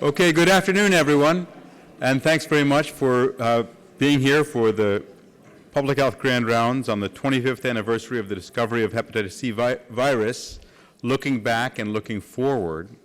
Okay, good afternoon, everyone, and thanks very much for being here for the Public Health Grand Rounds on the 25th anniversary of the discovery of hepatitis C virus, looking back and looking forward.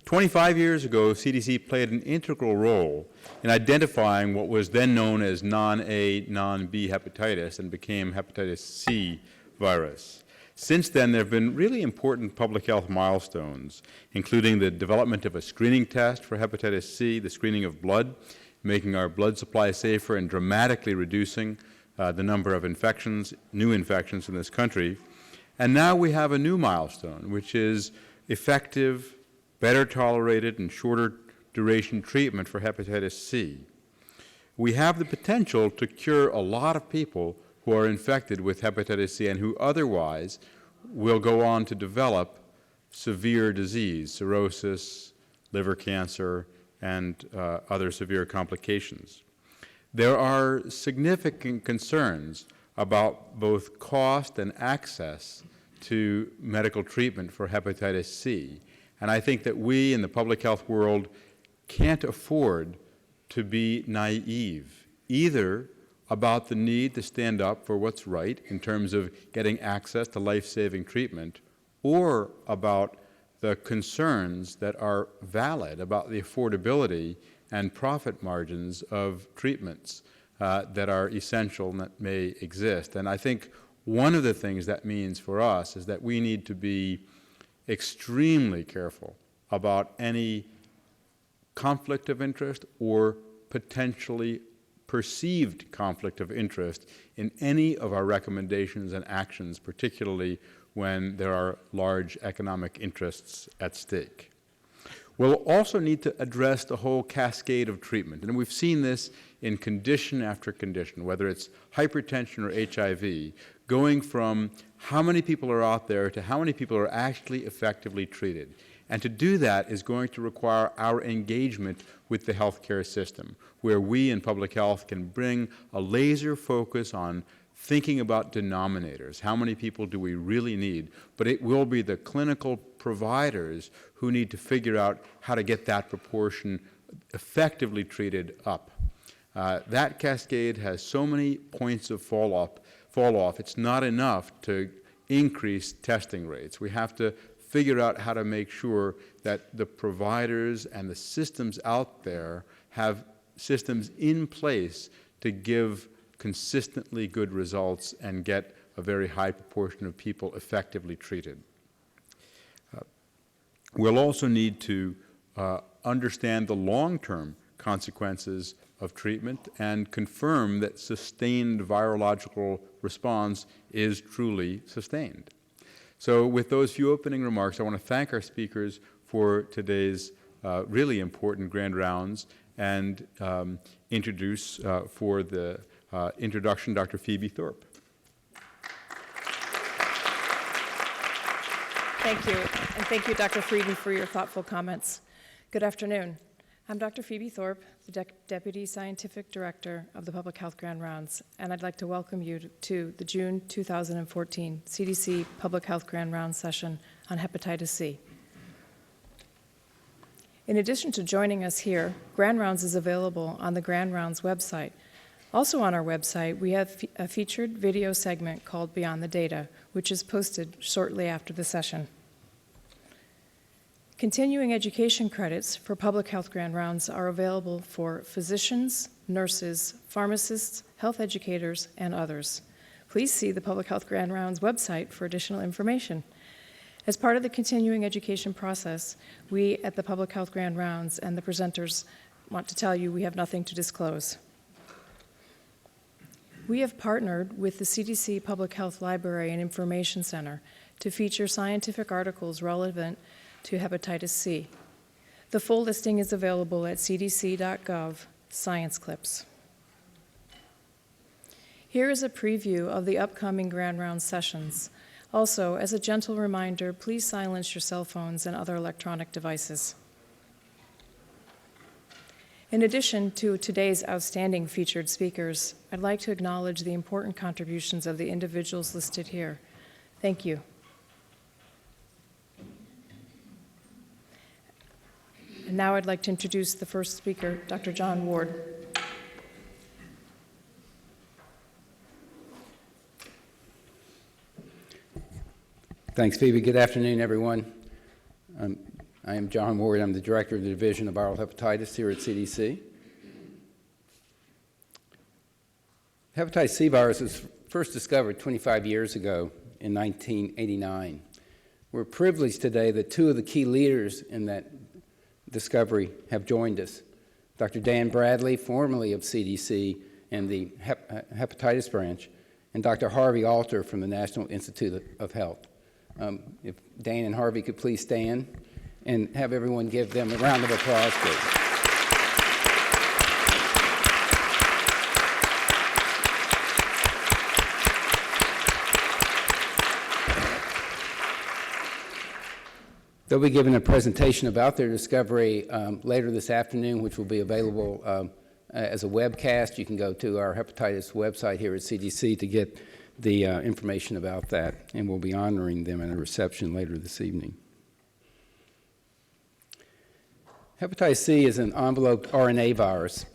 25 years ago, CDC played an integral role in identifying what was then known as non-A, non-B hepatitis and became hepatitis C virus. Since then, there have been really important public health milestones, including the development of a screening test for hepatitis C, the screening of blood, making our blood supply safer and dramatically reducing the number of infections, new infections in this country. And now we have a new milestone, which is effective, better tolerated, and shorter duration treatment for hepatitis C. We have the potential to cure a lot of people who are infected with hepatitis C and who otherwise will go on to develop severe disease, cirrhosis, liver cancer, and other severe complications. There are significant concerns about both cost and access to medical treatment for hepatitis C, and I think that we in the public health world can't afford to be naive, either about the need to stand up for what's right in terms of getting access to life-saving treatment, or about the concerns that are valid about the affordability and profit margins of treatments that are essential and that may exist. And I think one of the things that means for us is that we need to be extremely careful about any conflict of interest or potentially perceived conflict of interest in any of our recommendations and actions, particularly when there are large economic interests at stake. We'll also need to address the whole cascade of treatment, and we've seen this in condition after condition, whether it's hypertension or HIV, going from how many people are out there to how many people are actually effectively treated. And to do that is going to require our engagement with the healthcare system, where we in public health can bring a laser focus on thinking about denominators. How many people do we really need? But it will be the clinical providers who need to figure out how to get that proportion effectively treated up. That cascade has so many points of fall off. It's not enough to increase testing rates. We have to figure out how to make sure that the providers and the systems out there have systems in place to give consistently good results and get a very high proportion of people effectively treated. We'll also need to understand the long-term consequences of treatment and confirm that sustained virological response is truly sustained. So with those few opening remarks, I want to thank our speakers for today's really important grand rounds and introduce for the introduction Dr. Phoebe Thorpe. Thank you, and thank you, Dr. Frieden, for your thoughtful comments. Good afternoon. I'm Dr. Phoebe Thorpe, the Deputy Scientific Director of the Public Health Grand Rounds, and I'd like to welcome you to the June 2014 CDC Public Health Grand Rounds session on hepatitis C. In addition to joining us here, Grand Rounds is available on the Grand Rounds website. Also on our website, we have a featured video segment called Beyond the Data, which is posted shortly after the session. Continuing education credits for Public Health Grand Rounds are available for physicians, nurses, pharmacists, health educators, and others. Please see the Public Health Grand Rounds website for additional information. As part of the continuing education process, we at the Public Health Grand Rounds and the presenters want to tell you we have nothing to disclose. We have partnered with the CDC Public Health Library and Information Center to feature scientific articles relevant to hepatitis C. The full listing is available at cdc.gov Science Clips. Here is a preview of the upcoming Grand Round sessions. Also, as a gentle reminder, please silence your cell phones and other electronic devices. In addition to today's outstanding featured speakers, I'd like to acknowledge the important contributions of the individuals listed here. Thank you. And now I'd like to introduce the first speaker, Dr. John Ward. Thanks, Phoebe. Good afternoon, everyone. I am John Ward. I'm the Director of the Division of Viral Hepatitis here at CDC. Hepatitis C virus was first discovered 25 years ago in 1989. We're privileged today that two of the key leaders in that discovery have joined us. Dr. Dan Bradley, formerly of CDC and the Hepatitis branch, and Dr. Harvey Alter from the National Institute of Health. If Dan and Harvey could please stand and have everyone give them a round of applause, please. They'll be giving a presentation about their discovery later this afternoon, which will be available as a webcast. You can go to our hepatitis website here at CDC to get the information about that, and we'll be honoring them in a reception later this evening. Hepatitis C is an enveloped RNA virus.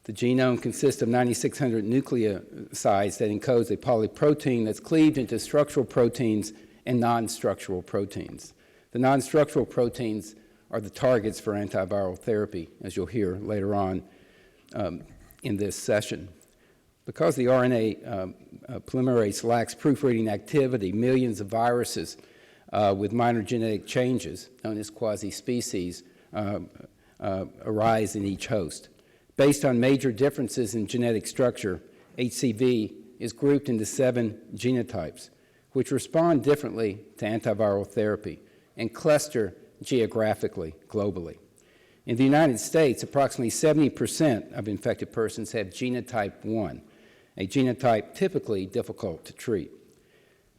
The genome consists of 9,600 nucleosides that encodes a polyprotein that's cleaved into structural proteins and non-structural proteins. The non-structural proteins are the targets for antiviral therapy, as you'll hear later on in this session. Because the RNA polymerase lacks proofreading activity, millions of viruses with minor genetic changes, known as quasi-species, arise in each host. Based on major differences in genetic structure, HCV is grouped into 7 genotypes, which respond differently to antiviral therapy and cluster geographically, globally. In the United States, approximately 70% of infected persons have genotype 1, a genotype typically difficult to treat.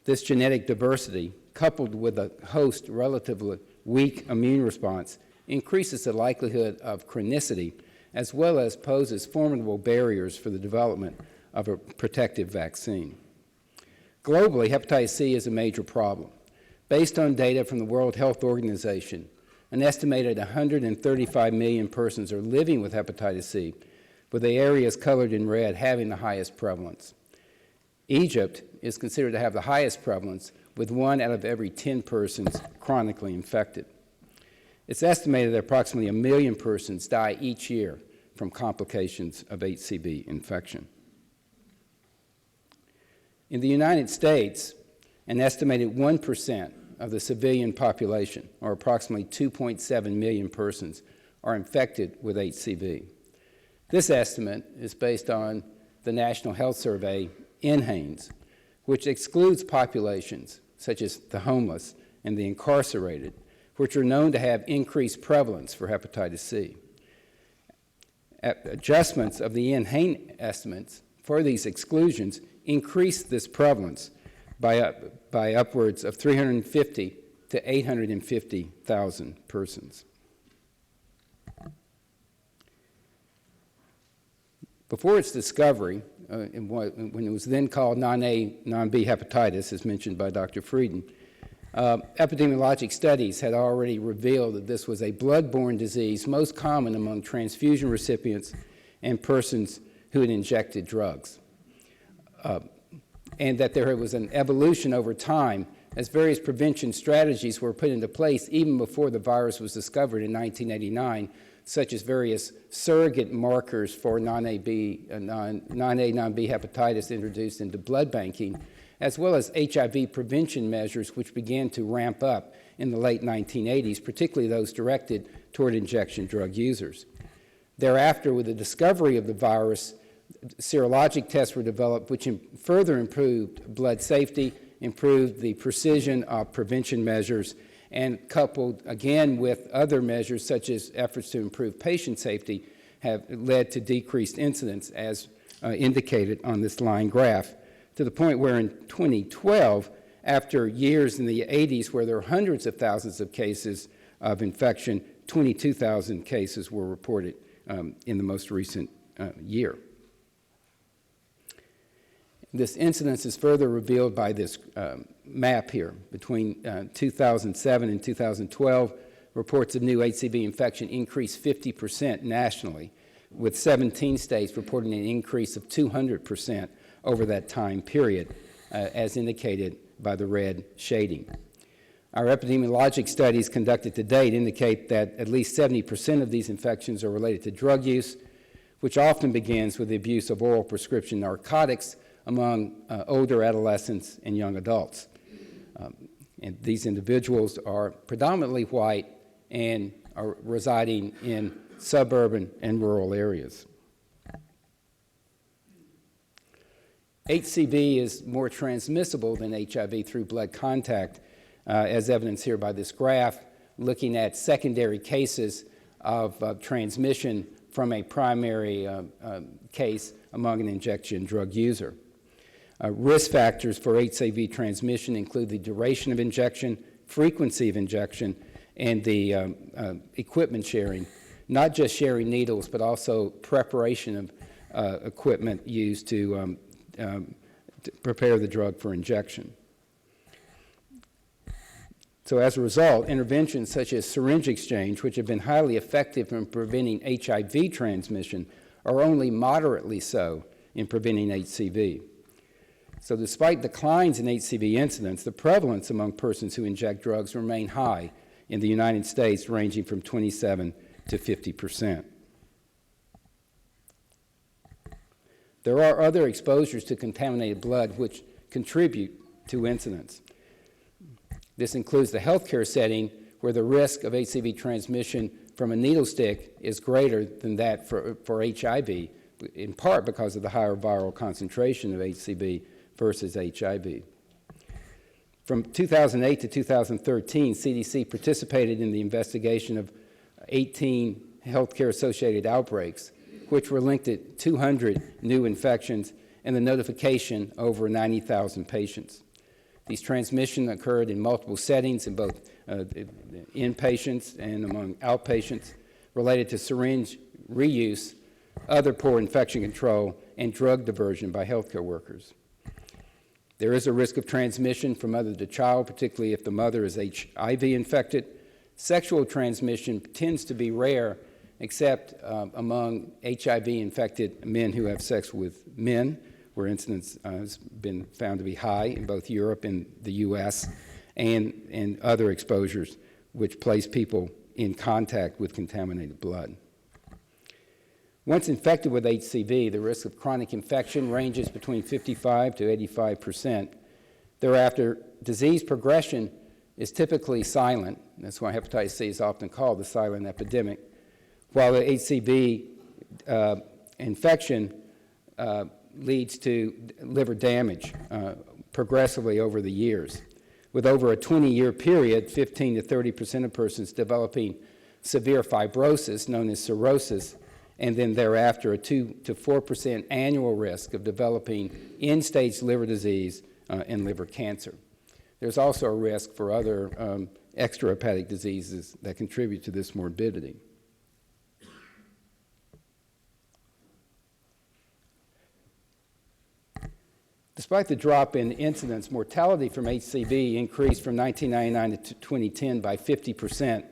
This genetic diversity, coupled with a host relatively weak immune response, increases the likelihood of chronicity, as well as poses formidable barriers for the development of a protective vaccine. Globally, hepatitis C is a major problem. Based on data from the World Health Organization, an estimated 135 million persons are living with hepatitis C, with the areas colored in red having the highest prevalence. Egypt is considered to have the highest prevalence, with 1 out of every 10 persons chronically infected. It's estimated that approximately 1 million persons die each year from complications of HCV infection. In the United States, an estimated 1% of the civilian population, or approximately 2.7 million persons, are infected with HCV. This estimate is based on the National Health Survey, NHANES, which excludes populations such as the homeless and the incarcerated, which are known to have increased prevalence for hepatitis C. Adjustments of the NHANES estimates for these exclusions increase this prevalence by upwards of 350 to 850,000 persons. Before its discovery, when it was then called non-A, non-B hepatitis, as mentioned by Dr. Frieden, epidemiologic studies had already revealed that this was a blood-borne disease most common among transfusion recipients and persons who had injected drugs. And that there was an evolution over time as various prevention strategies were put into place even before the virus was discovered in 1989, such as various surrogate markers for non-A, non-B hepatitis introduced into blood banking, as well as HIV prevention measures which began to ramp up in the late 1980s, particularly those directed toward injection drug users. Thereafter, with the discovery of the virus, serologic tests were developed which further improved blood safety, improved the precision of prevention measures, and coupled again with other measures such as efforts to improve patient safety have led to decreased incidence as indicated on this line graph, to the point where in 2012, after years in the 80s where there were hundreds of thousands of cases of infection, 22,000 cases were reported in the most recent year. This incidence is further revealed by this map here. Between 2007 and 2012, reports of new HCV infection increased 50% nationally, with 17 states reporting an increase of 200% over that time period, as indicated by the red shading. Our epidemiologic studies conducted to date indicate that at least 70% of these infections are related to drug use, which often begins with the abuse of oral prescription narcotics among older adolescents and young adults. And these individuals are predominantly white and are residing in suburban and rural areas. HCV is more transmissible than HIV through blood contact, as evidenced here by this graph, looking at secondary cases of transmission from a primary case among an injection drug user. Risk factors for HCV transmission include the duration of injection, frequency of injection, and the equipment sharing, not just sharing needles, but also preparation of equipment used to prepare the drug for injection. So as a result, interventions such as syringe exchange, which have been highly effective in preventing HIV transmission, are only moderately so in preventing HCV. So despite declines in HCV incidence, the prevalence among persons who inject drugs remain high in the United States, ranging from 27 to 50%. There are other exposures to contaminated blood which contribute to incidence. This includes the healthcare setting, where the risk of HCV transmission from a needle stick is greater than that for HIV, in part because of the higher viral concentration of HCV versus HIV. From 2008 to 2013, CDC participated in the investigation of 18 healthcare-associated outbreaks, which were linked to 200 new infections and the notification of over 90,000 patients. These transmissions occurred in multiple settings, in both inpatients and among outpatients, related to syringe reuse, other poor infection control, and drug diversion by healthcare workers. There is a risk of transmission from mother to child, particularly if the mother is HIV infected. Sexual transmission tends to be rare, except among HIV-infected men who have sex with men, where incidence has been found to be high in both Europe and the US, and other exposures which place people in contact with contaminated blood. Once infected with HCV, the risk of chronic infection ranges between 55 to 85%. Thereafter, disease progression is typically silent. That's why hepatitis C is often called the silent epidemic, while the HCV infection leads to liver damage progressively over the years. With over a 20-year period, 15 to 30% of persons developing severe fibrosis, known as cirrhosis, and then thereafter a 2 to 4% annual risk of developing end-stage liver disease and liver cancer. There's also a risk for other extrahepatic diseases that contribute to this morbidity. Despite the drop in incidence, mortality from HCV increased from 1999 to 2010 by 50%,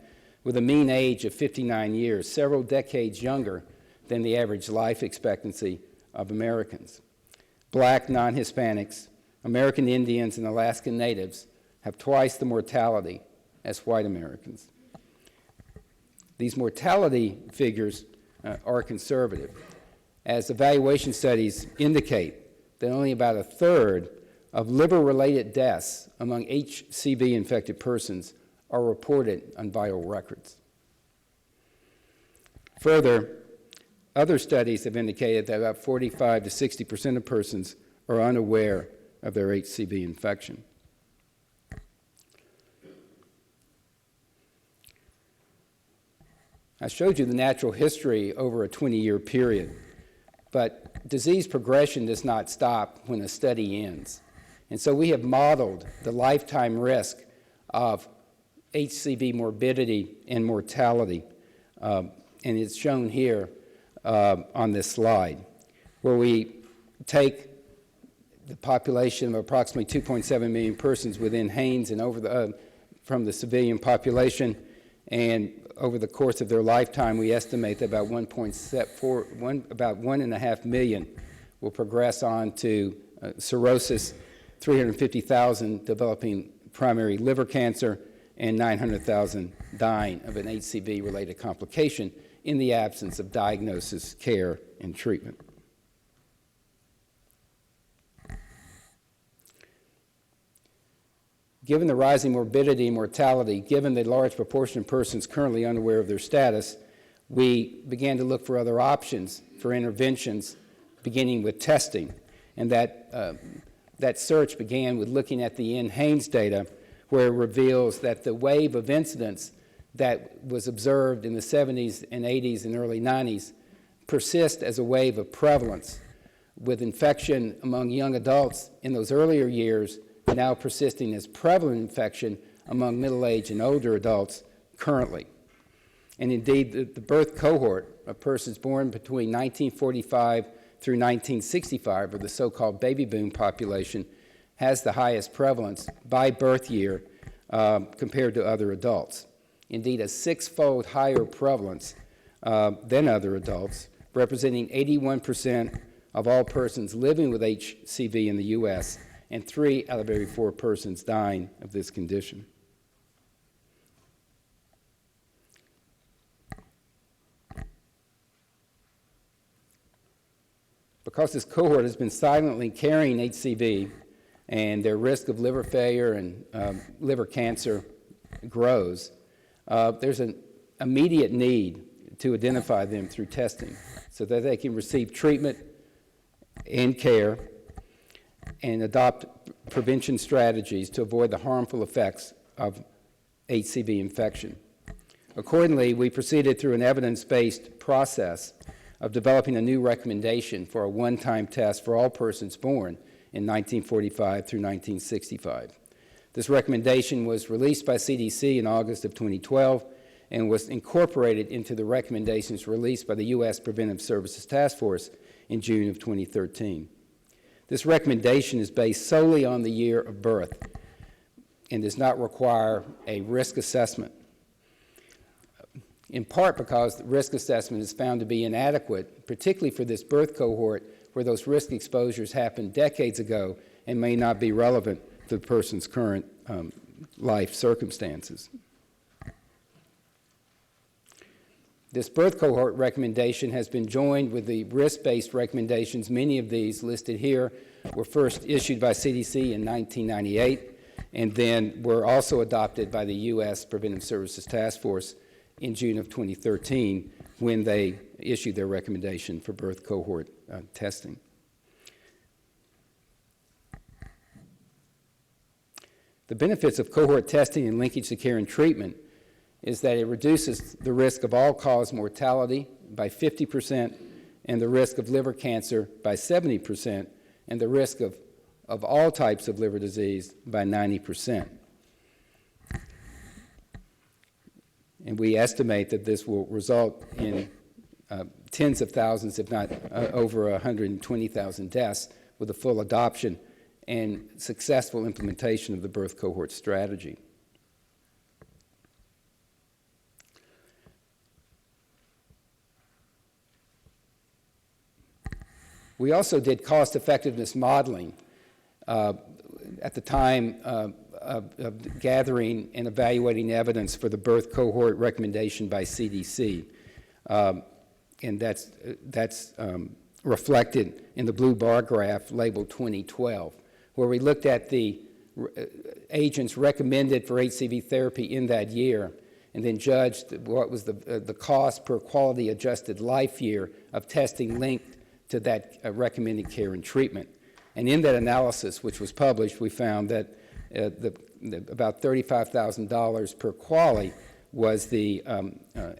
with a mean age of 59 years, several decades younger than the average life expectancy of Americans. Black, non-Hispanics, American Indians, and Alaskan Natives have twice the mortality as white Americans. These mortality figures are conservative, as evaluation studies indicate that only about a third of liver-related deaths among HCV-infected persons are reported on vital records. Further, other studies have indicated that about 45 to 60% of persons are unaware of their HCV infection. I showed you the natural history over a 20-year period, but disease progression does not stop when a study ends. And so we have modeled the lifetime risk of HCV morbidity and mortality, and it's shown here on this slide, where we take the population of approximately 2.7 million persons within Haines and over from the civilian population, And over the course of their lifetime, we estimate that about 1.5 million will progress on to cirrhosis, 350,000 developing primary liver cancer, and 900,000 dying of an HCV-related complication in the absence of diagnosis, care, and treatment. Given the rising morbidity and mortality, given the large proportion of persons currently unaware of their status, we began to look for other options for interventions, beginning with testing. And that search began with looking at the NHANES data, where it reveals that the wave of incidence that was observed in the 70s and 80s and early 90s persists as a wave of prevalence, with infection among young adults in those earlier years now persisting as prevalent infection among middle-aged and older adults currently. And indeed, the birth cohort of persons born between 1945 through 1965, or the so-called baby boom population, has the highest prevalence by birth year compared to other adults. Indeed, a six-fold higher prevalence than other adults, representing 81% of all persons living with HCV in the U.S., and 3 out of every 4 persons dying of this condition. Because this cohort has been silently carrying HCV and their risk of liver failure and liver cancer grows, there's an immediate need to identify them through testing so that they can receive treatment and care and adopt prevention strategies to avoid the harmful effects of HCV infection. Accordingly, we proceeded through an evidence-based process of developing a new recommendation for a one-time test for all persons born in 1945 through 1965. This recommendation was released by CDC in August of 2012 and was incorporated into the recommendations released by the U.S. Preventive Services Task Force in June of 2013. This recommendation is based solely on the year of birth and does not require a risk assessment, in part because the risk assessment is found to be inadequate, particularly for this birth cohort where those risk exposures happened decades ago and may not be relevant to the person's current life circumstances. This birth cohort recommendation has been joined with the risk-based recommendations. Many of these listed here were first issued by CDC in 1998 and then were also adopted by the U.S. Preventive Services Task Force in June of 2013 when they issued their recommendation for birth cohort testing. The benefits of cohort testing and linkage to care and treatment is that it reduces the risk of all-cause mortality by 50% and the risk of liver cancer by 70% and the risk of all types of liver disease by 90%. And we estimate that this will result in tens of thousands, if not over 120,000 deaths with a full adoption and successful implementation of the birth cohort strategy. We also did cost-effectiveness modeling at the time of gathering and evaluating evidence for the birth cohort recommendation by CDC. And that's reflected in the blue bar graph labeled 2012, where we looked at the agents recommended for HCV therapy in that year and then judged what was the cost per quality adjusted life year of testing linked to that recommended care and treatment. And in that analysis, which was published, we found that about $35,000 per quality was the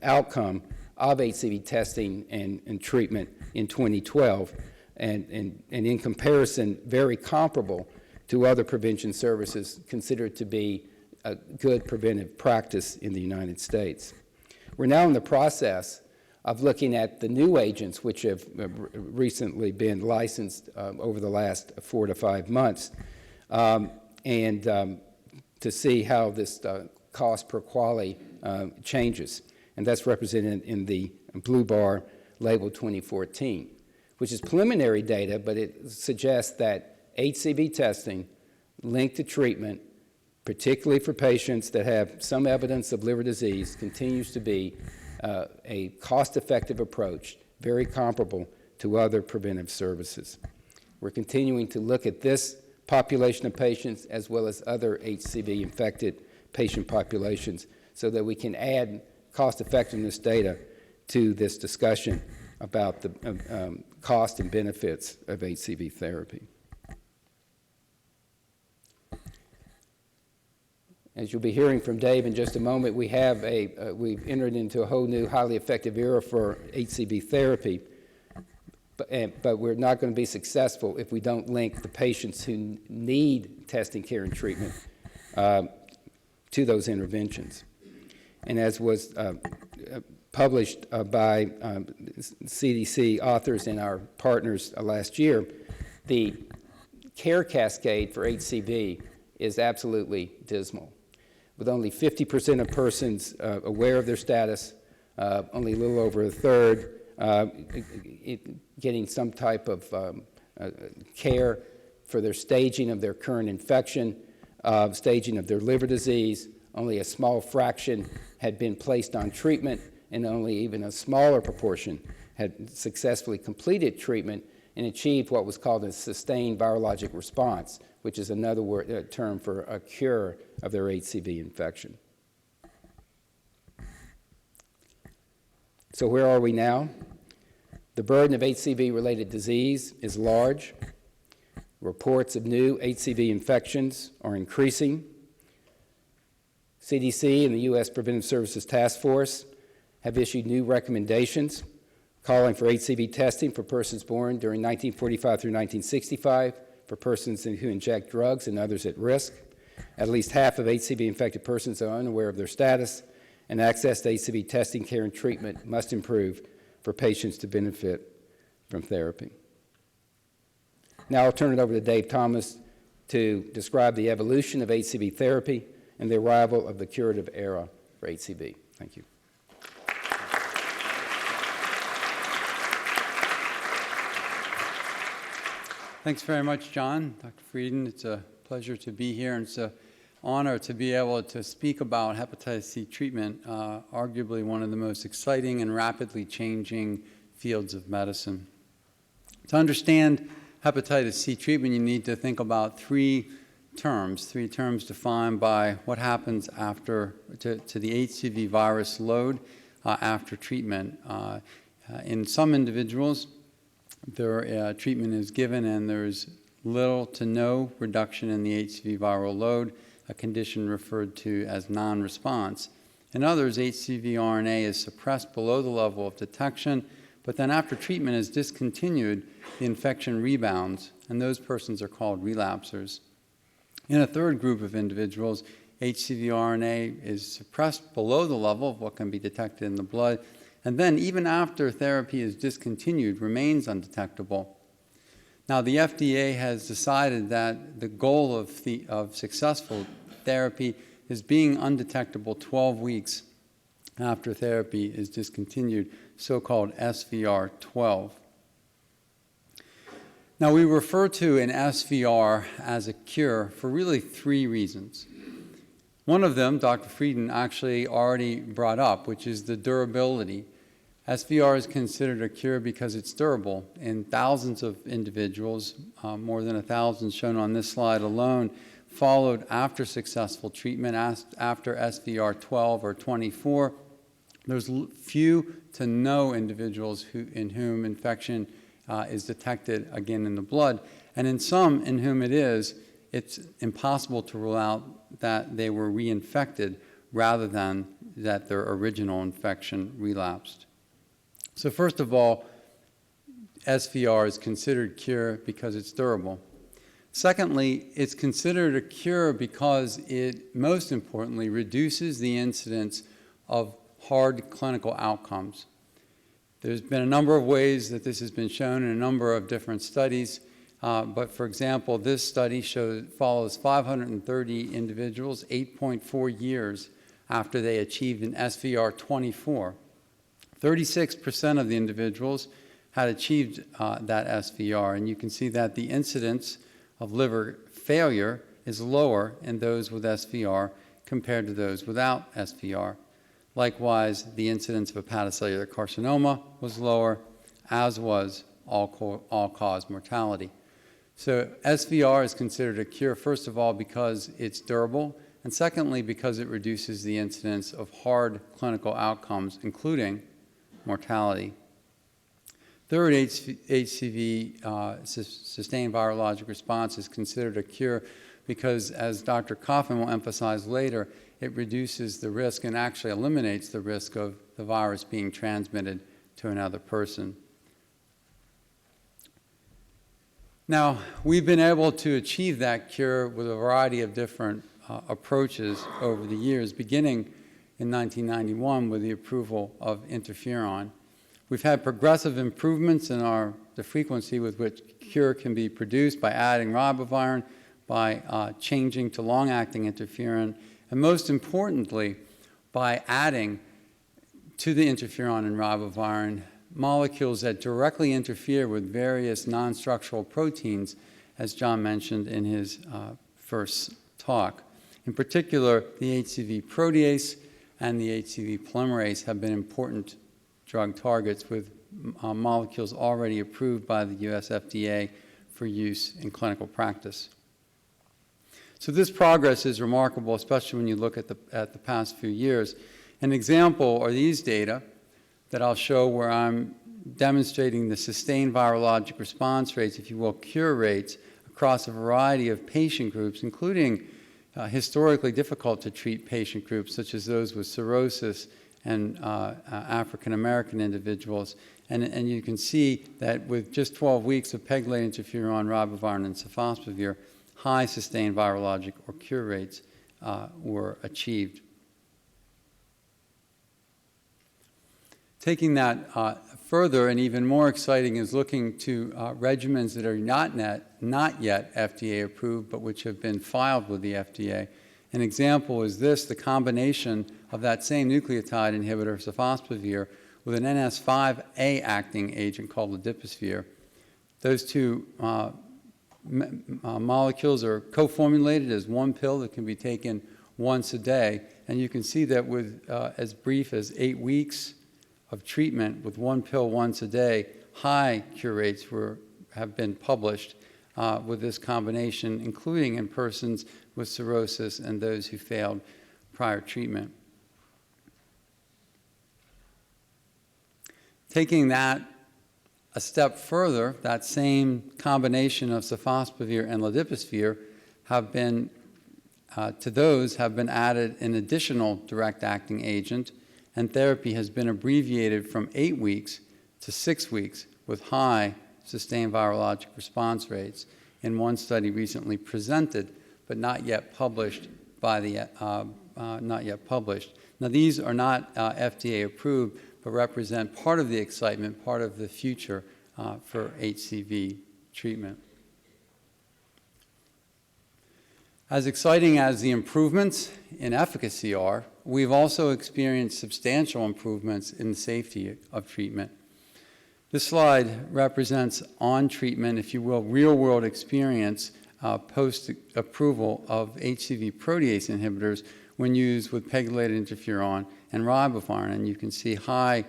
outcome of HCV testing and treatment in 2012, and in comparison, very comparable to other prevention services considered to be a good preventive practice in the United States. We're now in the process of looking at the new agents which have recently been licensed over the last 4 to 5 months, and to see how this cost per quality changes, and that's represented in the blue bar labeled 2014, which is preliminary data, but it suggests that HCV testing linked to treatment, particularly for patients that have some evidence of liver disease, continues to be a cost-effective approach, very comparable to other preventive services. We're continuing to look at this population of patients as well as other HCV-infected patient populations so that we can add cost-effectiveness data to this discussion about the cost and benefits of HCV therapy. As you'll be hearing from Dave in just a moment, we've entered into a whole new highly effective era for HCV therapy, but we're not going to be successful if we don't link the patients who need testing, care, and treatment to those interventions. And as was published by CDC authors and our partners last year, the care cascade for HCV is absolutely dismal. With only 50% of persons aware of their status, only a little over a third getting some type of care for their staging of their current infection, staging of their liver disease. Only a small fraction had been placed on treatment, and only even a smaller proportion had successfully completed treatment and achieved what was called a sustained virologic response, which is another term for a cure of their HCV infection. So where are we now? The burden of HCV-related disease is large. Reports of new HCV infections are increasing. CDC and the U.S. Preventive Services Task Force have issued new recommendations calling for HCV testing for persons born during 1945 through 1965, for persons who inject drugs and others at risk. At least half of HCV-infected persons are unaware of their status, and access to HCV testing, care, and treatment must improve for patients to benefit from therapy. Now I'll turn it over to Dave Thomas to describe the evolution of HCV therapy and the arrival of the curative era for HCV. Thank you. Thanks very much, John. Dr. Frieden, it's a pleasure to be here, and it's an honor to be able to speak about hepatitis C treatment, arguably one of the most exciting and rapidly changing fields of medicine. To understand hepatitis C treatment, you need to think about three terms defined by what happens after to the HCV virus load after treatment. In some individuals, their treatment is given and there's little to no reduction in the HCV viral load, a condition referred to as non-response. In others, HCV RNA is suppressed below the level of detection, but then after treatment is discontinued, the infection rebounds, and those persons are called relapsers. In a third group of individuals, HCV RNA is suppressed below the level of what can be detected in the blood, and then even after therapy is discontinued, remains undetectable. Now, the FDA has decided that the goal of successful therapy is being undetectable 12 weeks after therapy is discontinued, so-called SVR12. Now, we refer to an SVR as a cure for really three reasons. One of them, Dr. Frieden actually already brought up, which is the durability. SVR is considered a cure because it's durable. In thousands of individuals, more than 1,000 shown on this slide alone, followed after successful treatment, after SVR 12 or 24. There's few to no individuals in whom infection is detected again in the blood. And in some in whom it is, it's impossible to rule out that they were reinfected rather than that their original infection relapsed. So first of all, SVR is considered cure because it's durable. Secondly, it's considered a cure because it, most importantly, reduces the incidence of hard clinical outcomes. There's been a number of ways that this has been shown in a number of different studies, but for example, this study follows 530 individuals, 8.4 years after they achieved an SVR 24. 36% of the individuals had achieved that SVR, and you can see that the incidence of liver failure is lower in those with SVR compared to those without SVR. Likewise, the incidence of hepatocellular carcinoma was lower, as was all-cause mortality. So SVR is considered a cure, first of all, because it's durable, and secondly, because it reduces the incidence of hard clinical outcomes, including mortality. Third, HCV, sustained virologic response, is considered a cure because, as Dr. Kaufman will emphasize later, it reduces the risk and actually eliminates the risk of the virus being transmitted to another person. Now, we've been able to achieve that cure with a variety of different approaches over the years, beginning in 1991 with the approval of interferon. We've had progressive improvements in the frequency with which cure can be produced by adding ribavirin, by changing to long-acting interferon, and most importantly, by adding to the interferon and ribavirin molecules that directly interfere with various non-structural proteins, as John mentioned in his first talk. In particular, the HCV protease and the HCV polymerase have been important drug targets with molecules already approved by the US FDA for use in clinical practice. So this progress is remarkable, especially when you look at the past few years. An example are these data that I'll show where I'm demonstrating the sustained virologic response rates, if you will, cure rates, across a variety of patient groups, including historically difficult to treat patient groups, such as those with cirrhosis and African American individuals. And you can see that with just 12 weeks of pegylated interferon, ribavirin, and Sofosbuvir, high sustained virologic or cure rates were achieved. Taking that further, and even more exciting, is looking to regimens that are not yet FDA approved, but which have been filed with the FDA. An example is this, the combination of that same nucleotide inhibitor, Sofosbuvir, with an NS5A acting agent called Ledipasvir. Those two molecules are co-formulated as one pill that can be taken once a day, and you can see that with as brief as 8 weeks of treatment with one pill once a day, high cure rates have been published with this combination, including in persons with cirrhosis and those who failed prior treatment. Taking that a step further, that same combination of Sofosbuvir and Ledipasvir have been added an additional direct-acting agent, and therapy has been abbreviated from 8 weeks to 6 weeks with high sustained virologic response rates in one study recently presented, but not yet published by the Now, these are not FDA approved, but represent part of the excitement, part of the future for HCV treatment. As exciting as the improvements in efficacy are, we've also experienced substantial improvements in the safety of treatment. This slide represents on-treatment, if you will, real-world experience post-approval of HCV protease inhibitors when used with pegylated interferon and ribavirin, and you can see high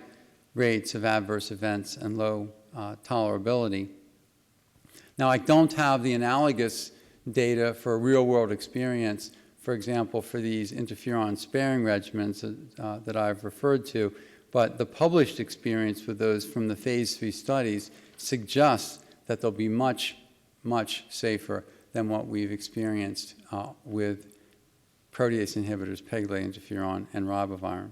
rates of adverse events and low tolerability. Now, I don't have the analogous data for a real-world experience, for example, for these interferon-sparing regimens that I've referred to, but the published experience with those from the phase 3 studies suggests that they'll be much, much safer than what we've experienced with protease inhibitors, pegylated interferon, and ribavirin.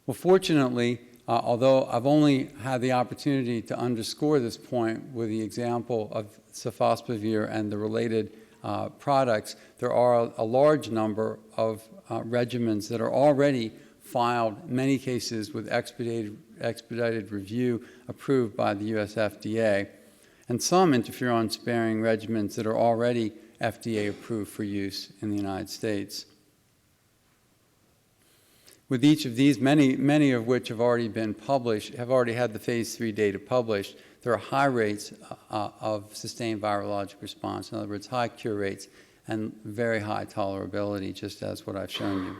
Well, fortunately, although I've only had the opportunity to underscore this point with the example of Sofosbuvir and the related products, there are a large number of regimens that are already filed, in many cases with expedited review approved by the US FDA, and some interferon-sparing regimens that are already FDA approved for use in the United States. With each of these, many of which have already been published, have already had the phase 3 data published, there are high rates of sustained virologic response. In other words, high cure rates and very high tolerability, just as what I've shown you.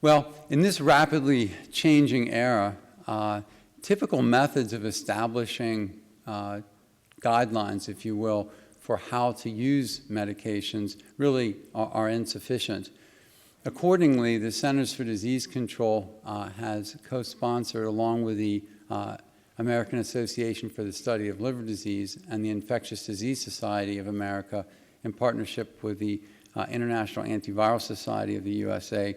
Well, in this rapidly changing era, typical methods of establishing guidelines, if you will, for how to use medications really are insufficient. Accordingly, the Centers for Disease Control has co-sponsored, along with the American Association for the Study of Liver Disease and the Infectious Disease Society of America, in partnership with the International Antiviral Society of the USA,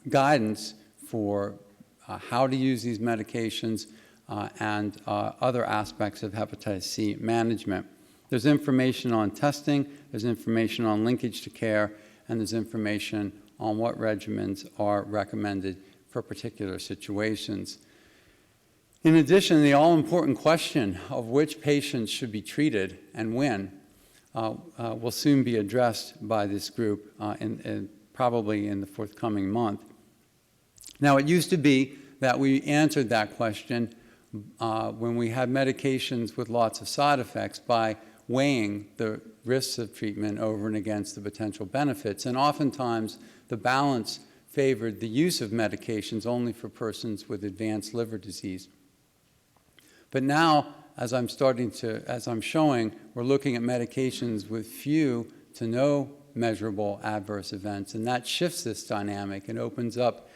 guidance for how to use these medications and other aspects of hepatitis C management. There's information on testing, there's information on linkage to care, and there's information on what regimens are recommended for particular situations. In addition, the all-important question of which patients should be treated and when will soon be addressed by this group probably in the forthcoming month. Now, it used to be that we answered that question when we had medications with lots of side effects by weighing the risks of treatment over and against the potential benefits. And oftentimes, the balance favored the use of medications only for persons with advanced liver disease. But now, as I'm showing, we're looking at medications with few to no measurable adverse events, and that shifts this dynamic and opens up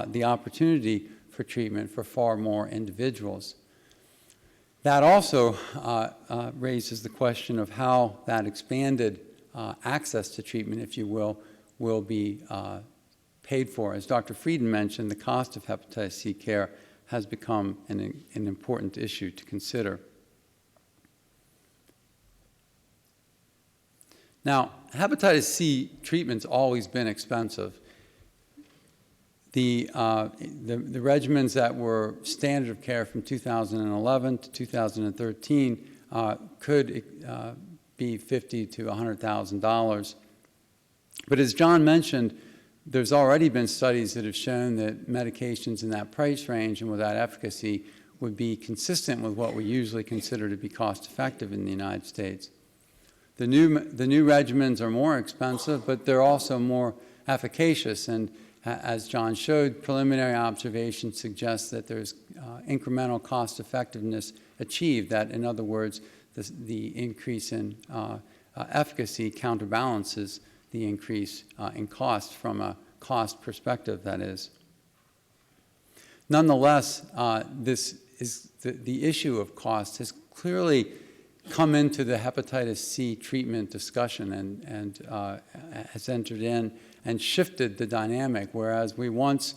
the opportunity for treatment for far more individuals. That also raises the question of how that expanded access to treatment, if you will be paid for. As Dr. Frieden mentioned, the cost of hepatitis C care has become an important issue to consider. Now, hepatitis C treatment's always been expensive. The regimens that were standard of care from 2011 to 2013 could be $50,000 to $100,000. But as John mentioned, there's already been studies that have shown that medications in that price range and with that efficacy would be consistent with what we usually consider to be cost-effective in the United States. The new regimens are more expensive, but they're also more efficacious. And as John showed, preliminary observations suggest that there's incremental cost effectiveness achieved, that in other words, the increase in efficacy counterbalances the increase in cost from a cost perspective, that is. Nonetheless, the issue of cost has clearly come into the hepatitis C treatment discussion and has entered in and shifted the dynamic, whereas we once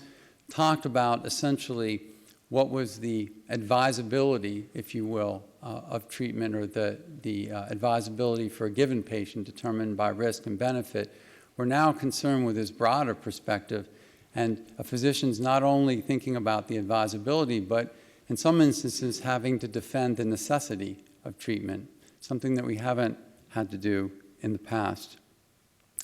talked about essentially what was the advisability, if you will, of treatment, or the advisability for a given patient determined by risk and benefit. We're now concerned with this broader perspective, and a physician's not only thinking about the advisability, but in some instances having to defend the necessity of treatment, something that we haven't had to do in the past.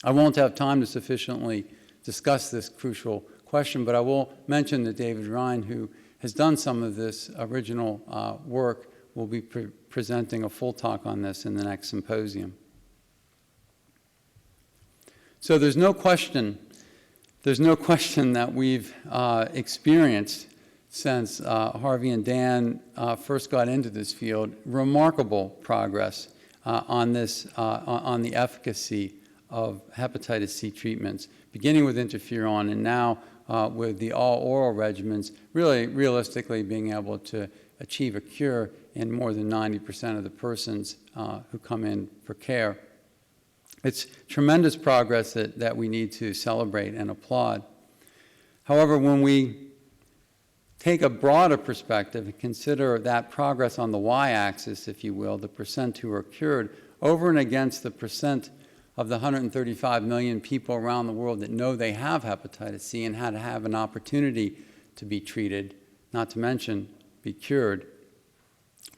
I won't have time to sufficiently discuss this crucial question, but I will mention that David Ryan, who has done some of this original work, will be presenting a full talk on this in the next symposium. So there's no question that we've experienced since Harvey and Dan first got into this field remarkable progress on the efficacy of hepatitis C treatments, beginning with interferon and now with the all-oral regimens, really realistically being able to achieve a cure in more than 90% of the persons who come in for care. It's tremendous progress that we need to celebrate and applaud. However, when we take a broader perspective and consider that progress on the y-axis, if you will, the percent who are cured, over and against the percent of the 135 million people around the world that know they have hepatitis C and had to have an opportunity to be treated, not to mention be cured,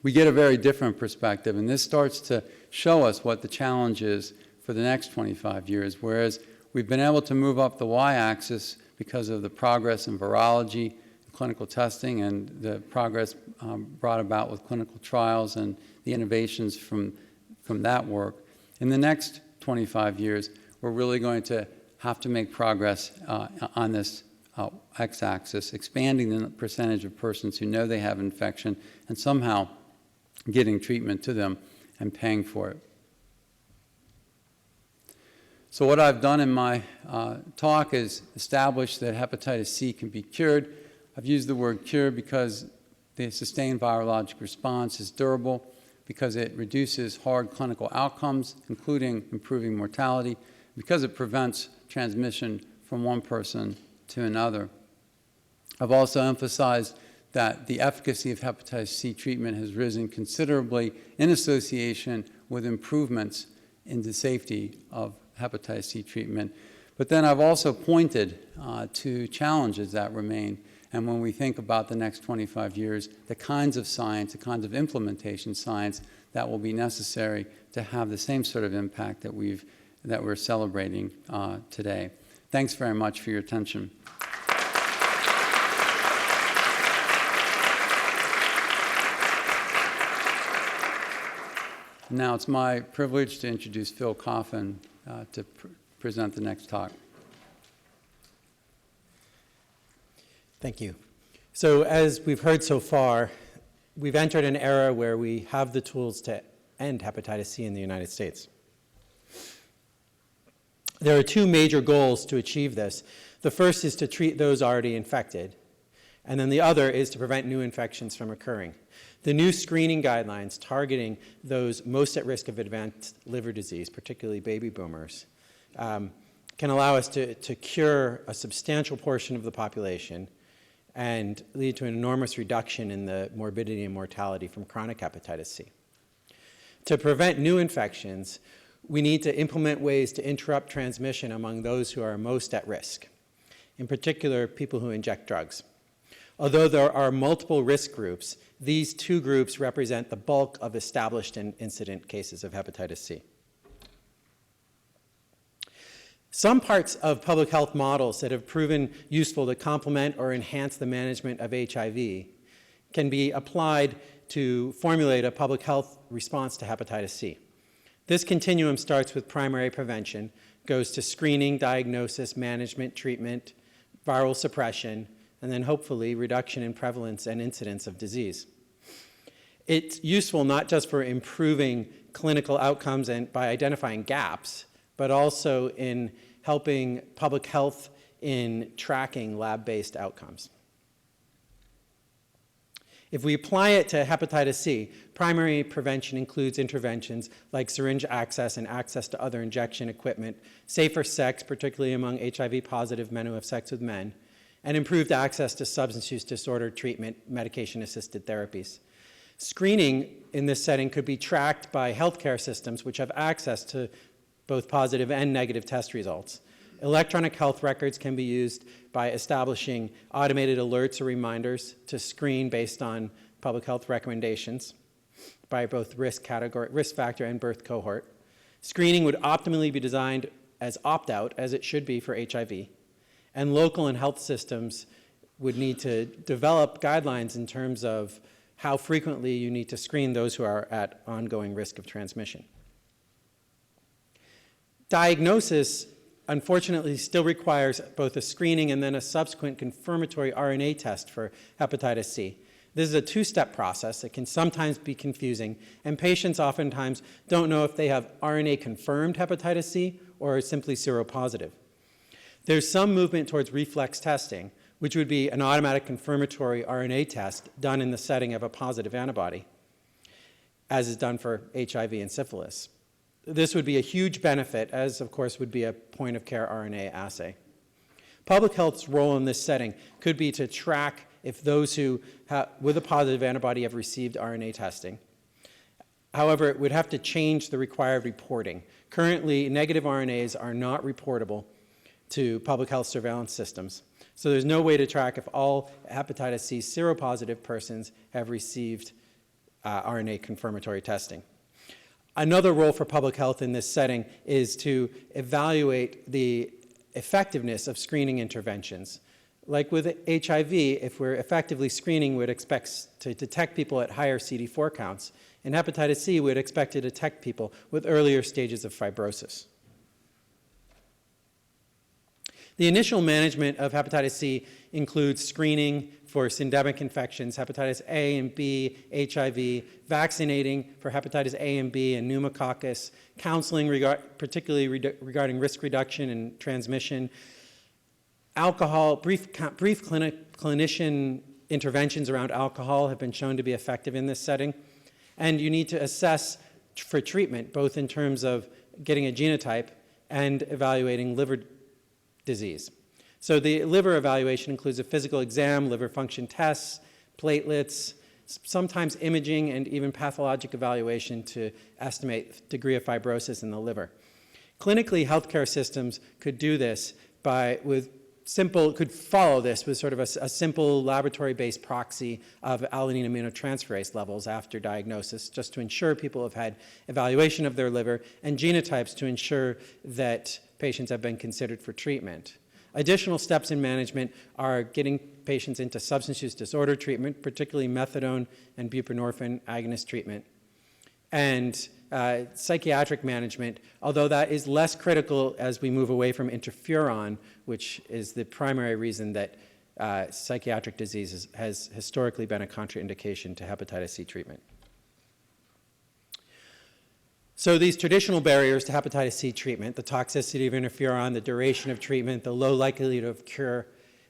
we get a very different perspective, and this starts to show us what the challenge is for the next 25 years, whereas we've been able to move up the y-axis because of the progress in virology, clinical testing, and the progress brought about with clinical trials and the innovations from that work. In the next 25 years, we're really going to have to make progress on this x-axis, expanding the percentage of persons who know they have infection and somehow getting treatment to them and paying for it. So what I've done in my talk is establish that hepatitis C can be cured. I've used the word cure because the sustained virologic response is durable, because it reduces hard clinical outcomes, including improving mortality, because it prevents transmission from one person to another. I've also emphasized that the efficacy of hepatitis C treatment has risen considerably in association with improvements in the safety of hepatitis C treatment. But then I've also pointed to challenges that remain. And when we think about the next 25 years, the kinds of science, the kinds of implementation science that will be necessary to have the same sort of impact that we're celebrating today. Thanks very much for your attention. Now it's my privilege to introduce Phil Coffin to present the next talk. Thank you. So as we've heard so far, we've entered an era where we have the tools to end hepatitis C in the United States. There are two major goals to achieve this. The first is to treat those already infected, and then the other is to prevent new infections from occurring. The new screening guidelines targeting those most at risk of advanced liver disease, particularly baby boomers, can allow us to cure a substantial portion of the population and lead to an enormous reduction in the morbidity and mortality from chronic hepatitis C. To prevent new infections, we need to implement ways to interrupt transmission among those who are most at risk, in particular, people who inject drugs. Although there are multiple risk groups, these two groups represent the bulk of established and incident cases of hepatitis C. Some parts of public health models that have proven useful to complement or enhance the management of HIV can be applied to formulate a public health response to hepatitis C. This continuum starts with primary prevention, goes to screening, diagnosis, management, treatment, viral suppression, and then hopefully reduction in prevalence and incidence of disease. It's useful not just for improving clinical outcomes and by identifying gaps, but also in helping public health in tracking lab-based outcomes. If we apply it to hepatitis C, primary prevention includes interventions like syringe access and access to other injection equipment, safer sex, particularly among HIV-positive men who have sex with men, and improved access to substance use disorder treatment, medication-assisted therapies. Screening in this setting could be tracked by healthcare systems which have access to both positive and negative test results. Electronic health records can be used by establishing automated alerts or reminders to screen based on public health recommendations by both risk factor and birth cohort. Screening would optimally be designed as opt-out, as it should be for HIV, and local and health systems would need to develop guidelines in terms of how frequently you need to screen those who are at ongoing risk of transmission. Diagnosis, unfortunately, still requires both a screening and then a subsequent confirmatory RNA test for hepatitis C. This is a two-step process. It can sometimes be confusing, and patients oftentimes don't know if they have RNA-confirmed hepatitis C or are simply seropositive. There's some movement towards reflex testing, which would be an automatic confirmatory RNA test done in the setting of a positive antibody, as is done for HIV and syphilis. This would be a huge benefit, as of course would be a point-of-care RNA assay. Public health's role in this setting could be to track if those who with a positive antibody have received RNA testing. However, it would have to change the required reporting. Currently, negative RNAs are not reportable to public health surveillance systems. So there's no way to track if all hepatitis C seropositive persons have received RNA confirmatory testing. Another role for public health in this setting is to evaluate the effectiveness of screening interventions. Like with HIV, if we're effectively screening, we'd expect to detect people at higher CD4 counts. In hepatitis C, we'd expect to detect people with earlier stages of fibrosis. The initial management of hepatitis C includes screening for syndemic infections, hepatitis A and B, HIV, vaccinating for hepatitis A and B and pneumococcus, counseling particularly regarding risk reduction and transmission, alcohol, brief clinician interventions around alcohol have been shown to be effective in this setting. And you need to assess for treatment, both in terms of getting a genotype and evaluating liver disease. So the liver evaluation includes a physical exam, liver function tests, platelets, sometimes imaging, and even pathologic evaluation to estimate degree of fibrosis in the liver. Clinically, healthcare systems could do this could follow this with sort of a simple laboratory-based proxy of alanine aminotransferase levels after diagnosis, just to ensure people have had evaluation of their liver, and genotypes to ensure that patients have been considered for treatment. Additional steps in management are getting patients into substance use disorder treatment, particularly methadone and buprenorphine agonist treatment, and psychiatric management, although that is less critical as we move away from interferon, which is the primary reason that psychiatric disease has historically been a contraindication to hepatitis C treatment. So these traditional barriers to hepatitis C treatment, the toxicity of interferon, the duration of treatment, the low likelihood of cure,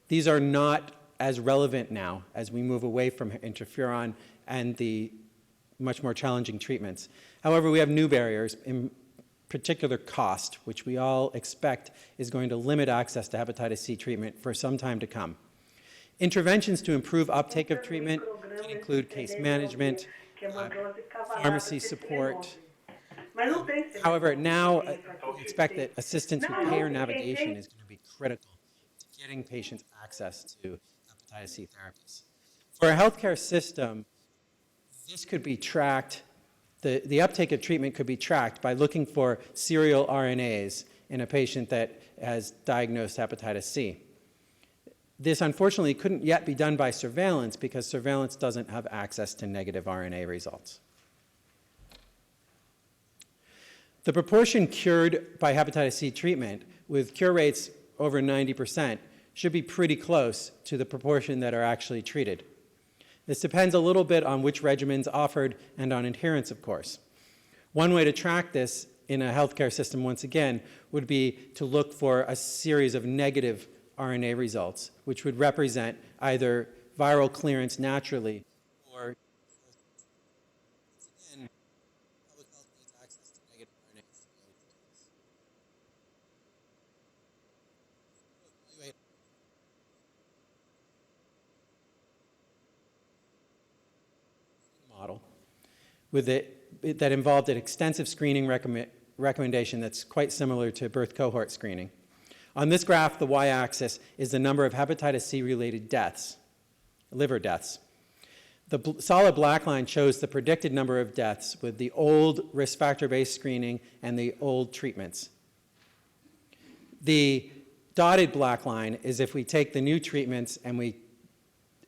these are not as relevant now as we move away from interferon and the much more challenging treatments. However, we have new barriers, in particular cost, which we all expect is going to limit access to hepatitis C treatment for some time to come. Interventions to improve uptake of treatment can include case management, pharmacy support. However, now we expect that assistance with payer navigation is going to be critical to getting patients access to hepatitis C therapies. For a healthcare system, this could be tracked, the uptake of treatment could be tracked by looking for serial RNAs in a patient that has diagnosed hepatitis C. This unfortunately couldn't yet be done by surveillance because surveillance doesn't have access to negative RNA results. The proportion cured by hepatitis C treatment, with cure rates over 90%, should be pretty close to the proportion that are actually treated. This depends a little bit on which regimens offered and on adherence, of course. One way to track this in a healthcare system, once again, would be to look for a series of negative RNA results, which would represent either viral clearance naturally or public health needs access to negative RNA. Model that involved an extensive screening recommendation that's quite similar to birth cohort screening. On this graph, the y-axis is the number of hepatitis C-related deaths, liver deaths. The solid black line shows the predicted number of deaths with the old risk factor-based screening and the old treatments. The dotted black line is if we take the new treatments and we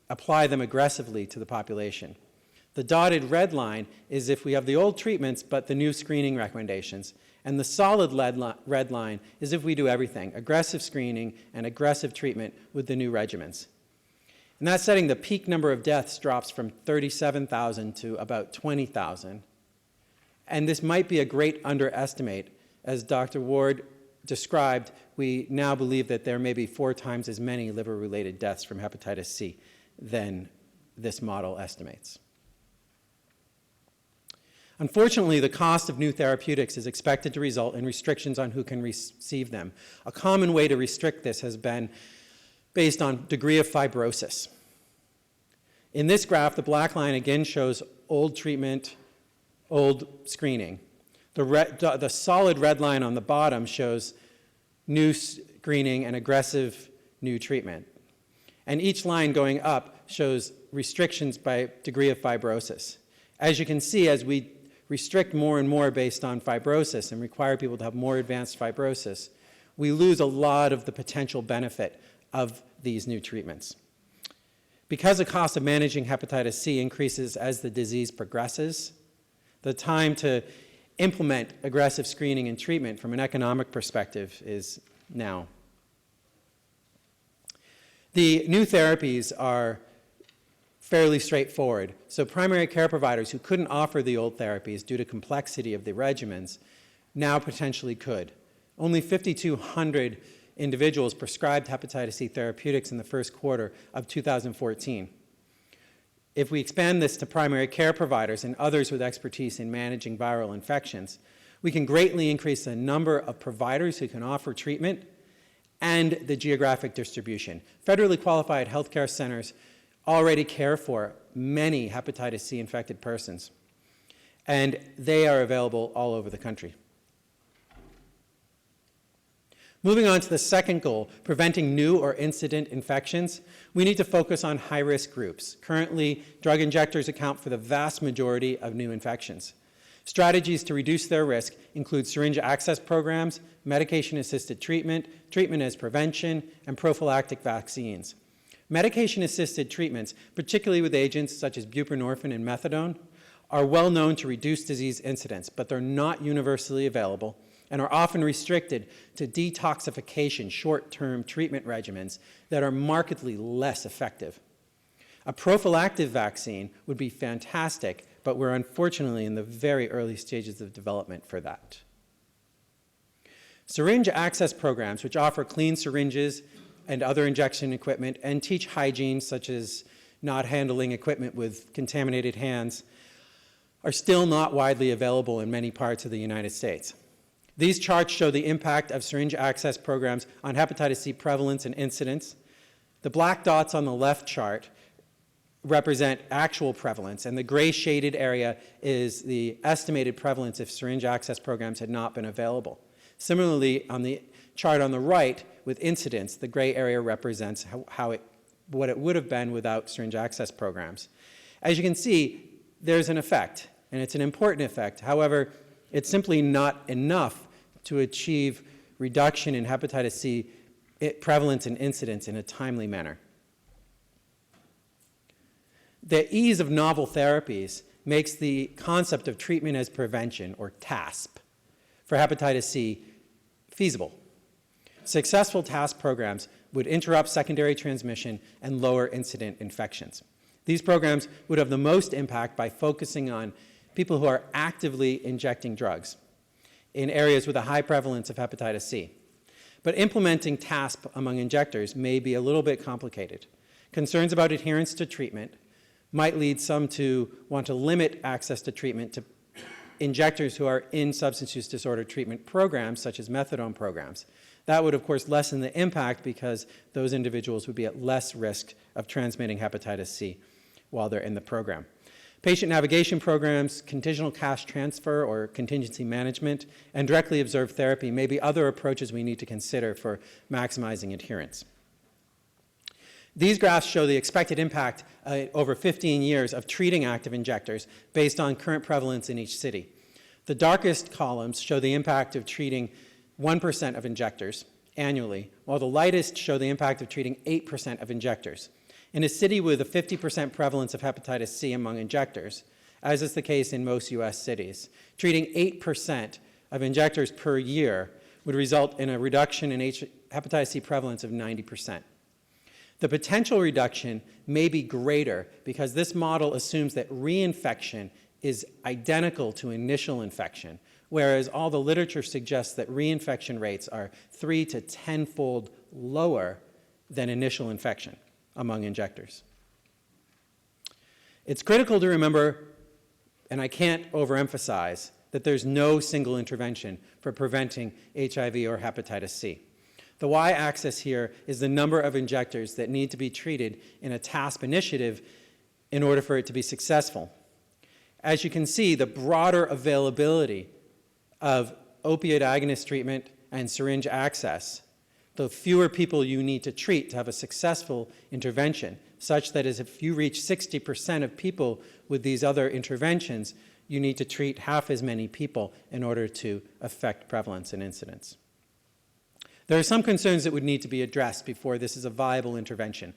apply them aggressively to the population. The dotted red line is if we have the old treatments but the new screening recommendations. And the solid red line is if we do everything, aggressive screening and aggressive treatment with the new regimens. In that setting, the peak number of deaths drops from 37,000 to about 20,000. And this might be a great underestimate. As Dr. Ward described, we now believe that there may be 4 times as many liver-related deaths from hepatitis C than this model estimates. Unfortunately, the cost of new therapeutics is expected to result in restrictions on who can receive them. A common way to restrict this has been based on degree of fibrosis. In this graph, the black line again shows old treatment, old screening. The solid red line on the bottom shows new screening and aggressive new treatment. And each line going up shows restrictions by degree of fibrosis. As you can see, as we restrict more and more based on fibrosis and require people to have more advanced fibrosis, we lose a lot of the potential benefit of these new treatments. Because the cost of managing hepatitis C increases as the disease progresses, the time to implement aggressive screening and treatment from an economic perspective is now. The new therapies are fairly straightforward. So primary care providers who couldn't offer the old therapies due to complexity of the regimens now potentially could. Only 5,200 individuals prescribed hepatitis C therapeutics in the first quarter of 2014. If we expand this to primary care providers and others with expertise in managing viral infections, we can greatly increase the number of providers who can offer treatment and the geographic distribution. Federally qualified healthcare centers already care for many hepatitis C infected persons, and they are available all over the country. Moving on to the second goal, preventing new or incident infections, we need to focus on high-risk groups. Currently, drug injectors account for the vast majority of new infections. Strategies to reduce their risk include syringe access programs, medication-assisted treatment, treatment as prevention, and prophylactic vaccines. Medication-assisted treatments, particularly with agents such as buprenorphine and methadone, are well known to reduce disease incidence, but they're not universally available and are often restricted to detoxification short-term treatment regimens that are markedly less effective. A prophylactic vaccine would be fantastic, but we're unfortunately in the very early stages of development for that. Syringe access programs, which offer clean syringes and other injection equipment and teach hygiene, such as not handling equipment with contaminated hands, are still not widely available in many parts of the United States. These charts show the impact of syringe access programs on hepatitis C prevalence and incidence. The black dots on the left chart represent actual prevalence, and the gray shaded area is the estimated prevalence if syringe access programs had not been available. Similarly, on the chart on the right with incidence, the gray area represents what it would have been without syringe access programs. As you can see, there's an effect, and it's an important effect. However, it's simply not enough to achieve reduction in hepatitis C prevalence and incidence in a timely manner. The ease of novel therapies makes the concept of treatment as prevention, or TasP, for hepatitis C feasible. Successful TasP programs would interrupt secondary transmission and lower incident infections. These programs would have the most impact by focusing on people who are actively injecting drugs in areas with a high prevalence of hepatitis C. But implementing TasP among injectors may be a little bit complicated. Concerns about adherence to treatment might lead some to want to limit access to treatment to injectors who are in substance use disorder treatment programs, such as methadone programs. That would, of course, lessen the impact because those individuals would be at less risk of transmitting hepatitis C while they're in the program. Patient navigation programs, conditional cash transfer or contingency management, and directly observed therapy may be other approaches we need to consider for maximizing adherence. These graphs show the expected impact over 15 years of treating active injectors based on current prevalence in each city. The darkest columns show the impact of treating 1% of injectors annually, while the lightest show the impact of treating 8% of injectors. In a city with a 50% prevalence of hepatitis C among injectors, as is the case in most US cities, treating 8% of injectors per year would result in a reduction in hepatitis C prevalence of 90%. The potential reduction may be greater because this model assumes that reinfection is identical to initial infection, whereas all the literature suggests that reinfection rates are 3 to 10-fold lower than initial infection among injectors. It's critical to remember, and I can't overemphasize, that there's no single intervention for preventing HIV or hepatitis C. The y-axis here is the number of injectors that need to be treated in a TasP initiative in order for it to be successful. As you can see, the broader availability of opioid agonist treatment and syringe access, the fewer people you need to treat to have a successful intervention, such that as if you reach 60% of people with these other interventions, you need to treat half as many people in order to affect prevalence and incidence. There are some concerns that would need to be addressed before this is a viable intervention.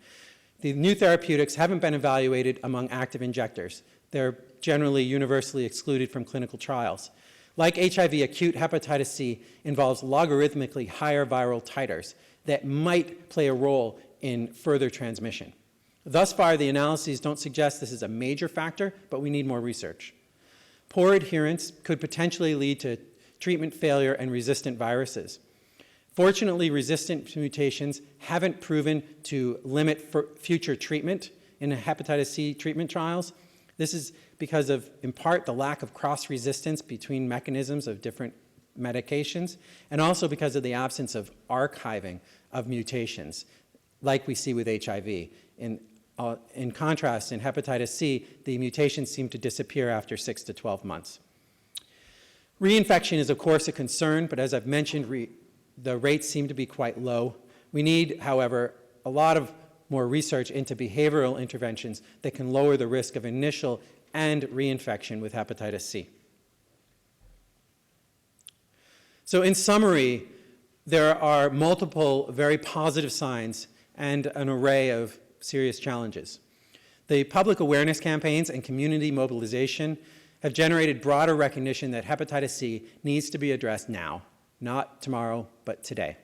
The new therapeutics haven't been evaluated among active injectors. They're generally universally excluded from clinical trials. Like HIV, acute hepatitis C involves logarithmically higher viral titers that might play a role in further transmission. Thus far, the analyses don't suggest this is a major factor, but we need more research. Poor adherence could potentially lead to treatment failure and resistant viruses. Fortunately, resistant mutations haven't proven to limit future treatment in hepatitis C treatment trials. This is because of, in part, the lack of cross-resistance between mechanisms of different medications, and also because of the absence of archiving of mutations, like we see with HIV. In contrast, in hepatitis C, the mutations seem to disappear after 6 to 12 months. Reinfection is, of course, a concern, but as I've mentioned, the rates seem to be quite low. We need, however, a lot of more research into behavioral interventions that can lower the risk of initial and reinfection with hepatitis C. So in summary, there are multiple very positive signs and an array of serious challenges. The public awareness campaigns and community mobilization have generated broader recognition that hepatitis C needs to be addressed now, not tomorrow, but today.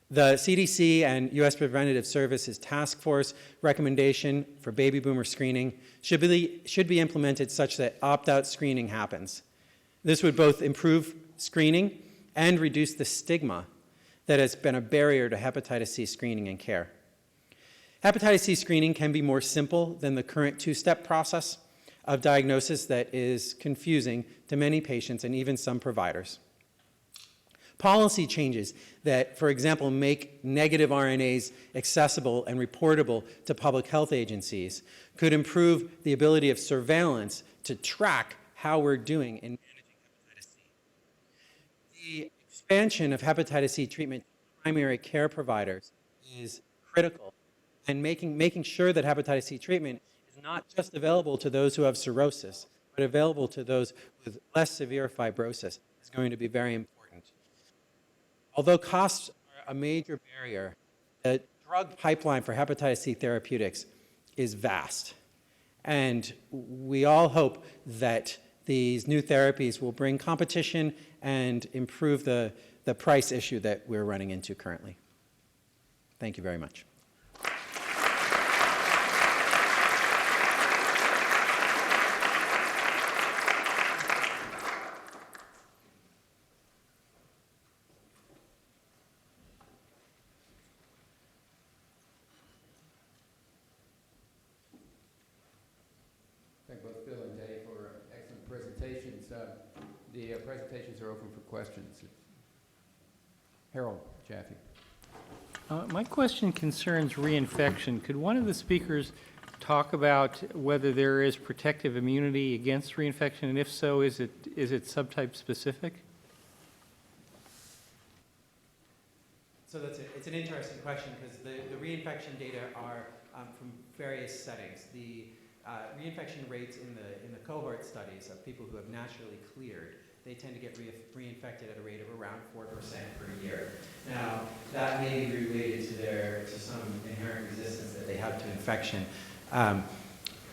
The CDC and U.S. Preventative Services Task Force recommendation for baby boomer screening should be implemented such that opt-out screening happens. This would both improve screening and reduce the stigma that has been a barrier to hepatitis C screening and care. Hepatitis C screening can be more simple than the current two-step process of diagnosis that is confusing to many patients and even some providers. Policy changes that, for example, make negative RNAs accessible and reportable to public health agencies could improve the ability of surveillance to track how we're doing in managing hepatitis C. The expansion of hepatitis C treatment to primary care providers is critical, and making sure that hepatitis C treatment is not just available to those who have cirrhosis, but available to those with less severe fibrosis is going to be very important. Although costs are a major barrier, the drug pipeline for hepatitis C therapeutics is vast. And we all hope that these new therapies will bring competition and improve the price issue that we're running into currently. Thank you very much. Thank both Bill and Dave for excellent presentations. The presentations are open for questions. Harold Jaffe. My question concerns reinfection. Could one of the speakers talk about whether there is protective immunity against reinfection, and if so, is it subtype specific? So it's an interesting question because the reinfection data are from various settings. The reinfection rates in the cohort studies of people who have naturally cleared, they tend to get reinfected at a rate of around 4% per year. Now, that may be related to some inherent resistance that they have to infection.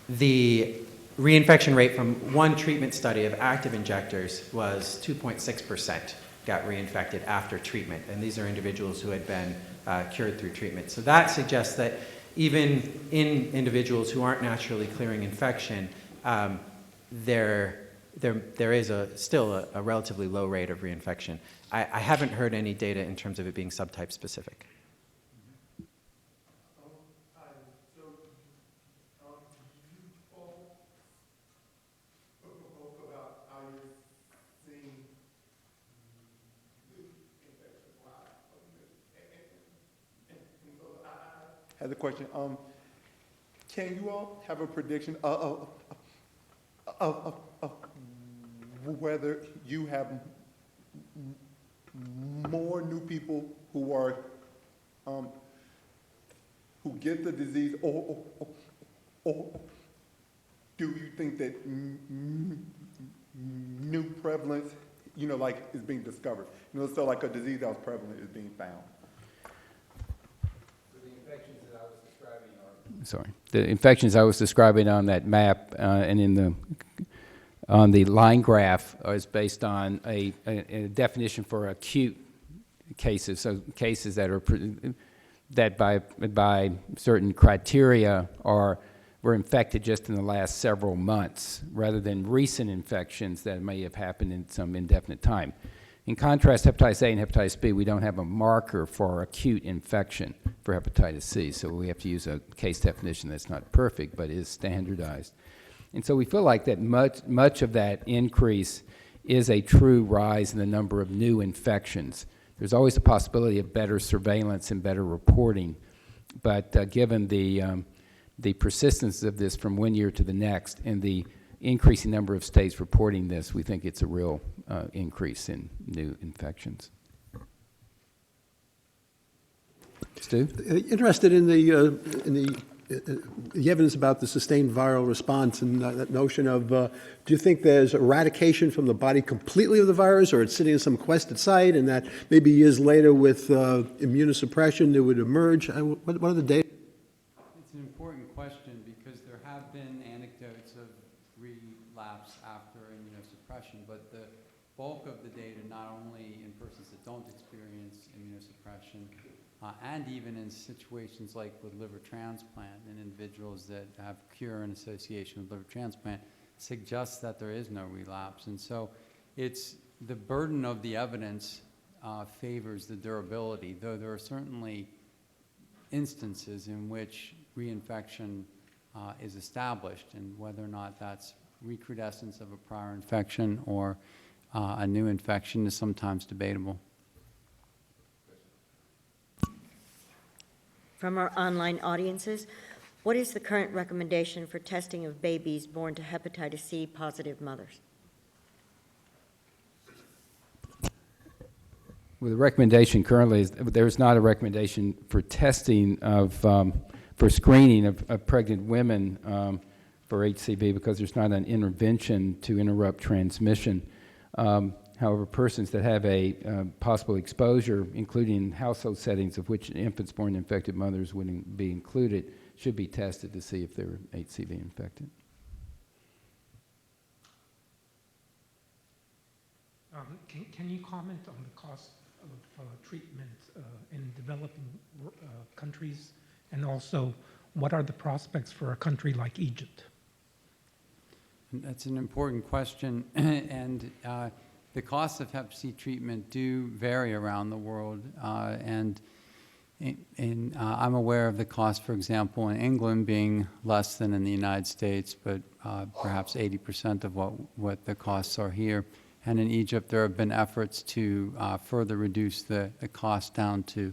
The reinfection rate from one treatment study of active injectors was 2.6% got reinfected after treatment, and these are individuals who had been cured through treatment. So that suggests that even in individuals who aren't naturally clearing infection, there is still a relatively low rate of reinfection. I haven't heard any data in terms of it being subtype specific. Has a question. Can you all have a prediction of whether you have more new people who are who get the disease, or do you think that new prevalence, like is being discovered? So like a disease that was prevalent is being found. The infections I was describing on that map and on the line graph is based on a definition for acute cases, so cases that are that by certain criteria were infected just in the last several months, rather than recent infections that may have happened in some indefinite time. In contrast, hepatitis A and hepatitis B, we don't have a marker for acute infection for hepatitis C, so we have to use a case definition that's not perfect, but is standardized. And so we feel like that much of that increase is a true rise in the number of new infections. There's always a possibility of better surveillance and better reporting, but given the persistence of this from one year to the next and the increasing number of states reporting this, we think it's a real increase in new infections. Stu? Interested in the evidence about the sustained viral response and that notion of, do you think there's eradication from the body completely of the virus, or it's sitting in some quested site and that maybe years later with immunosuppression it would emerge? What are the data? It's an important question because there have been anecdotes of relapse after immunosuppression, but the bulk of the data, not only in persons that don't experience immunosuppression, and even in situations like with liver transplant in individuals that have cure in association with liver transplant, suggests that there is no relapse. And so it's the burden of the evidence favors the durability, though there are certainly instances in which reinfection is established, and whether or not that's recrudescence of a prior infection or a new infection is sometimes debatable. From our online audiences, what is the current recommendation for testing of babies born to hepatitis C positive mothers? Well, the recommendation currently is there's not a recommendation for testing of, for screening of pregnant women for HCV because there's not an intervention to interrupt transmission. However, persons that have a possible exposure, including household settings of which infants born to infected mothers would be included, should be tested to see if they're HCV infected. Can you comment on the cost of treatment in developing countries, and also what are the prospects for a country like Egypt? That's an important question, and the costs of Hep C treatment do vary around the world, and I'm aware of the cost, for example, in England being less than in the United States, but perhaps 80% of what the costs are here. And in Egypt, there have been efforts to further reduce the cost down to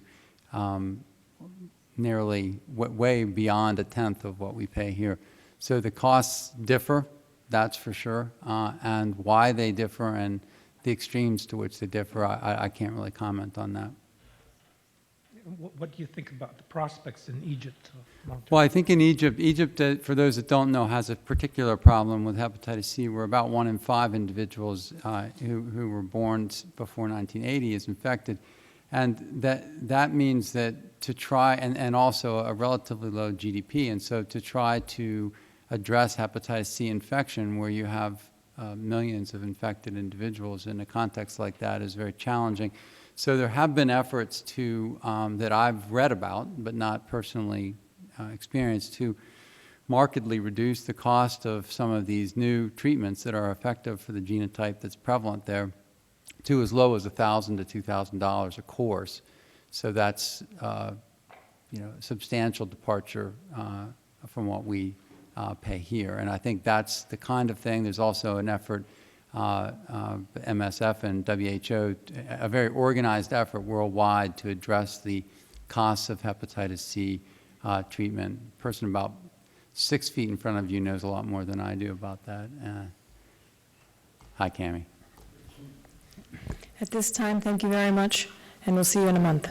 nearly way beyond a tenth of what we pay here. So the costs differ, that's for sure, and why they differ and the extremes to which they differ, I can't really comment on that. What do you think about the prospects in Egypt? Well, I think in Egypt, for those that don't know, has a particular problem with hepatitis C, where about 1 in 5 individuals who were born before 1980 is infected. And that means that to try, and also a relatively low GDP, and so to try to address hepatitis C infection where you have millions of infected individuals in a context like that is very challenging. So there have been efforts to, that I've read about, but not personally experienced, to markedly reduce the cost of some of these new treatments that are effective for the genotype that's prevalent there to as low as $1,000 to $2,000 a course. So that's a substantial departure from what we pay here. And I think that's the kind of thing. There's also an effort, MSF and WHO, a very organized effort worldwide to address the costs of hepatitis C treatment. A person about 6 feet in front of you knows a lot more than I do about that. Hi, Cammie. At this time, thank you very much, and we'll see you in a month.